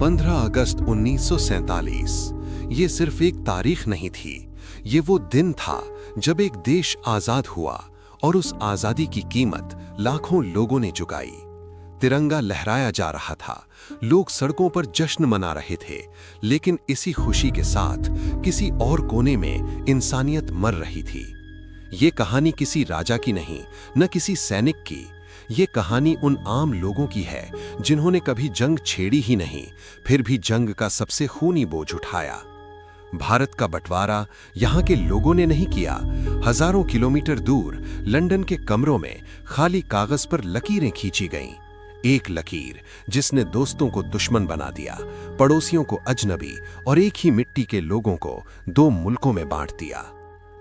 15 अगस्त 1947 ये सिर्फ एक तारीख नहीं थी, ये वो दिन था जब एक देश आजाद हुआ और उस आजादी की कीमत लाखों लोगों ने चुकाई। तिरंगा लहराया जा रहा था, लोग सड़कों पर जश्न मना रहे थे, लेकिन इसी खुशी के साथ किसी और कोने में इंसानियत मर रही थी। ये कहानी किसी राजा की नहीं, न किसी सैनिक की। ये कहानी उन आम लोगों की है जिन्होंने कभी जंग छेड़ी ही नहीं, फिर भी जंग का सबसे खूनी बोझ उठाया। भारत का बंटवारा यहाँ के लोगों ने नहीं किया। हजारों किलोमीटर दूर लंदन के कमरों में खाली कागज पर लकीरें खींची गईं। एक लकीर जिसने दोस्तों को दुश्मन बना दिया, पड़ोसियों को अजनबी और एक ही मिट्टी के लोगों को दो मुल्कों में बांट दिया।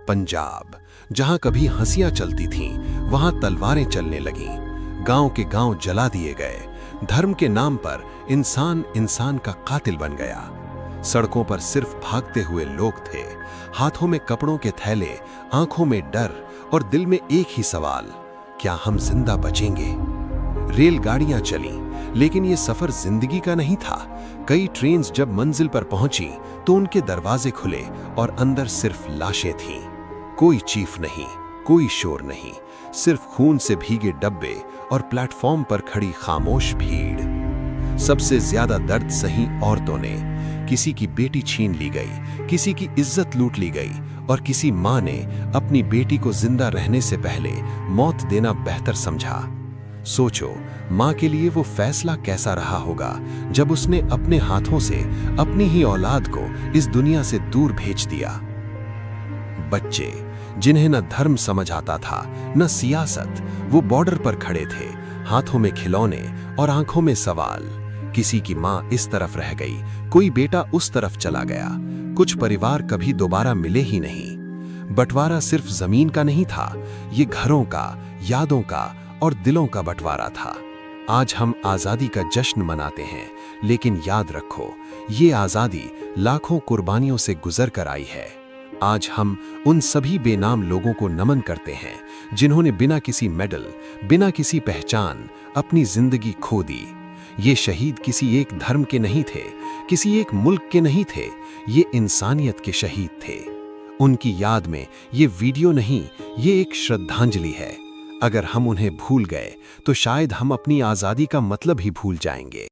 पंजाब, जहां कभी हंसियां चलती थीं, वहां तलवारें चलने लगीं। गांव के गांव जला दिए गए। धर्म के नाम पर इंसान इंसान का कातिल बन गया। सड़कों पर सिर्फ भागते हुए लोग थे, हाथों में कपड़ों के थैले, आंखों में डर और दिल में एक ही सवाल, क्या हम जिंदा बचेंगे? रेलगाड़ियां चलीं, लेकिन ये सफर जिंदगी का नहीं था। कई ट्रेन्स जब मंजिल पर पहुंची तो उनके दरवाजे खुले और अंदर सिर्फ लाशें थीं। कोई चीफ नहीं, कोई शोर नहीं, सिर्फ खून से भीगे डब्बे और प्लेटफॉर्म पर खड़ी खामोश भीड़। सबसे ज्यादा दर्द सही औरतों ने। किसी की बेटी छीन ली गई, किसी की इज्जत लूट ली गई और किसी मां ने अपनी बेटी को जिंदा रहने से पहले मौत देना बेहतर समझा। सोचो, मां के लिए वो फैसला कैसा रहा होगा जब उसने अपने हाथों से अपनी ही औलाद को इस दुनिया से दूर भेज दिया। बच्चे, जिन्हें न धर्म समझ आता था न सियासत, वो बॉर्डर पर खड़े थे, हाथों में खिलौने और आंखों में सवाल। किसी की मां इस तरफ रह गई, कोई बेटा उस तरफ चला गया। कुछ परिवार कभी दोबारा मिले ही नहीं। बंटवारा सिर्फ जमीन का नहीं था, ये घरों का, यादों का और दिलों का बंटवारा था। आज हम आजादी का जश्न मनाते हैं, लेकिन याद रखो, ये आजादी लाखों कुर्बानियों से गुजर कर आई है। आज हम उन सभी बेनाम लोगों को नमन करते हैं जिन्होंने बिना किसी मेडल, बिना किसी पहचान अपनी जिंदगी खो दी। ये शहीद किसी एक धर्म के नहीं थे, किसी एक मुल्क के नहीं थे, ये इंसानियत के शहीद थे। उनकी याद में ये वीडियो नहीं, ये एक श्रद्धांजलि है। अगर हम उन्हें भूल गए तो शायद हम अपनी आजादी का मतलब ही भूल जाएंगे।